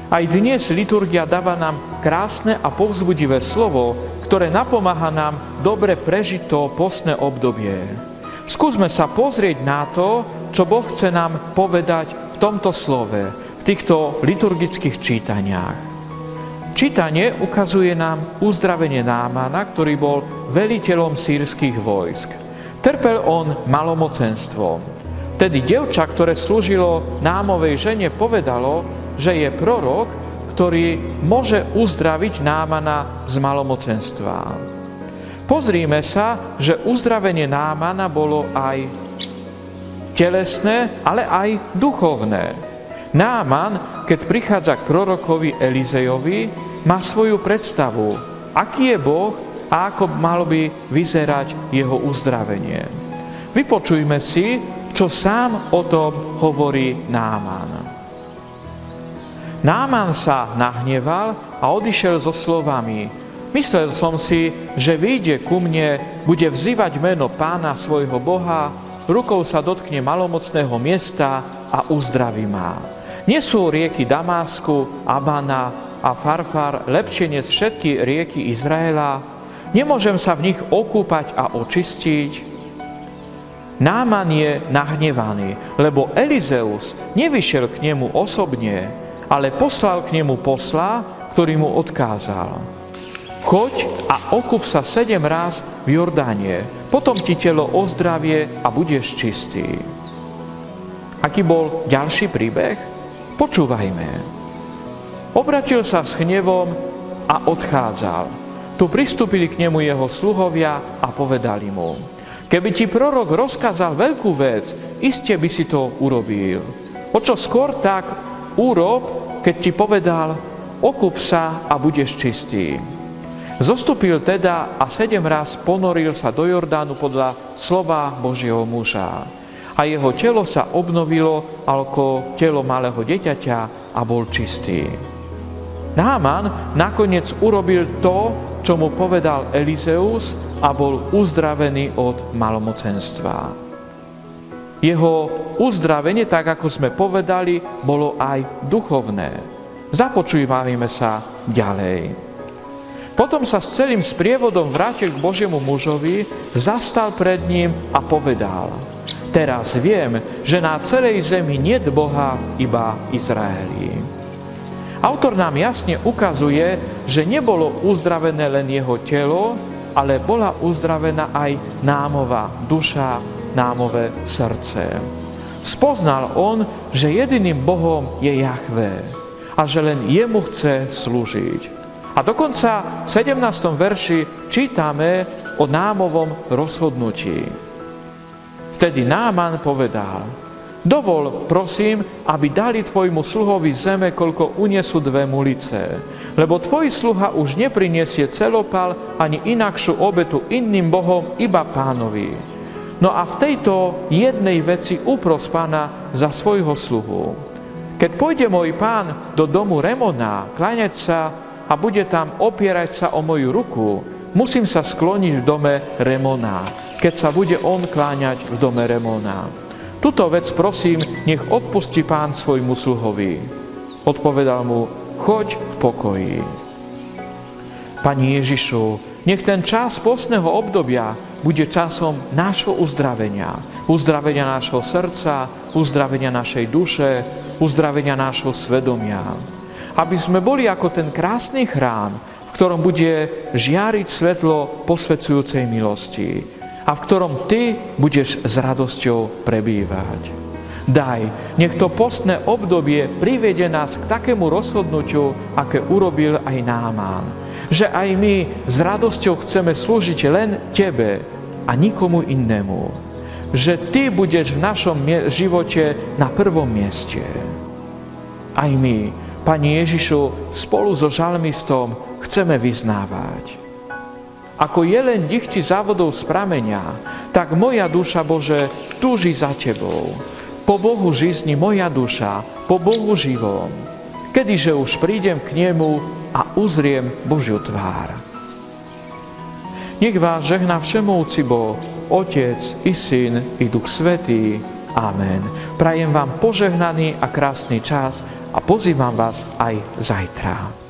Aj dnes liturgia dáva nám krásne a povzbudivé slovo, ktoré napomáha nám dobre prežiť to postné obdobie. Skúsme sa pozrieť na to, čo Boh chce nám povedať v tomto slove, v týchto liturgických čítaniach. Čítanie ukazuje nám uzdravenie Námana, ktorý bol veliteľom sýrskych vojsk. Trpel on malomocenstvom. Vtedy dievča, ktoré slúžilo Námovej žene, povedalo, že je prorok, ktorý môže uzdraviť Námana z malomocenstva. Pozrime sa, že uzdravenie Námana bolo aj telesné, ale aj duchovné. Náman, keď prichádza k prorokovi Elizejovi, má svoju predstavu, aký je Boh a ako malo by vyzerať jeho uzdravenie. Vypočujme si, čo sám o tom hovorí Náman. Náman sa nahneval a odišiel so slovami: Myslel som si, že vyjde ku mne, bude vzývať meno Pána svojho Boha, rukou sa dotkne malomocného miesta a uzdraví ma. Nie sú rieky Damásku, Abana a Farfar lepšie než všetky rieky Izraela? Nemôžem sa v nich okúpať a očistiť? Náman je nahnevaný, lebo Elizeus nevyšiel k nemu osobne, ale poslal k nemu posla, ktorý mu odkázal: Choď a okúp sa 7 ráz v Jordáne, potom ti telo ozdravie a budeš čistý. Aký bol ďalší príbeh? Počúvajme. Obratil sa s hnevom a odchádzal. Tu pristúpili k nemu jeho sluhovia a povedali mu: Keby ti prorok rozkázal veľkú vec, iste by si to urobil. O čo skôr tak urob, keď ti povedal: okúp sa a budeš čistý. Zostúpil teda a 7 raz ponoril sa do Jordánu podľa slova Božieho muža. A jeho telo sa obnovilo ako telo malého dieťaťa a bol čistý. Náman nakoniec urobil to, čo mu povedal Elizeus, a bol uzdravený od malomocenstva. Jeho uzdravenie, tak ako sme povedali, bolo aj duchovné. Započúvajme sa ďalej. Potom sa s celým sprievodom vrátil k Božiemu mužovi, zastal pred ním a povedal: Teraz viem, že na celej zemi niet Boha, iba Izraeli. Autor nám jasne ukazuje, že nebolo uzdravené len jeho telo, ale bola uzdravená aj Námova duša, Námové srdce. Spoznal on, že jediným Bohom je Jahvé a že len jemu chce slúžiť. A dokonca v 17. verši čítame o Námovom rozhodnutí. Vtedy Náman povedal: Dovol, prosím, aby dali tvojmu sluhovi zeme, koľko uniesú 2 mulice, lebo tvoj sluha už nepriniesie celopal ani inakšiu obetu inným bohom, iba Pánovi. No a v tejto jednej veci upros Pána za svojho sluhu. Keď pôjde môj pán do domu Remona kláňať sa a bude tam opierať sa o moju ruku, musím sa skloniť v dome Remona, keď sa bude on kláňať v dome Remona. Tuto vec prosím, nech odpustí Pán svojmu sluhovi. Odpovedal mu: choď v pokoji. Pani Ježišu, nech ten čas postného obdobia bude časom nášho uzdravenia. Uzdravenia nášho srdca, uzdravenia našej duše, uzdravenia nášho svedomia. Aby sme boli ako ten krásny chrám, v ktorom bude žiariť svetlo posvedzujúcej milosti a v ktorom Ty budeš s radosťou prebývať. Daj, nech to postné obdobie privede nás k takému rozhodnutiu, aké urobil aj Náman. Že aj my s radosťou chceme slúžiť len Tebe a nikomu inému. Že Ty budeš v našom živote na prvom mieste. Aj my, Pani Ježišu, spolu so žalmistom chceme vyznávať: Ako jeleň dychti za vodou z prameňa, tak moja duša, Bože, túži za Tebou. Po Bohu žízni moja duša, po Bohu živom. Kedyže už prídem k Nemu a uzriem Božiu tvár. Nech vás žehná všemovúci Boh, Otec i Syn i Duch Svätý. Amen. Prajem vám požehnaný a krásny čas a pozývam vás aj zajtra.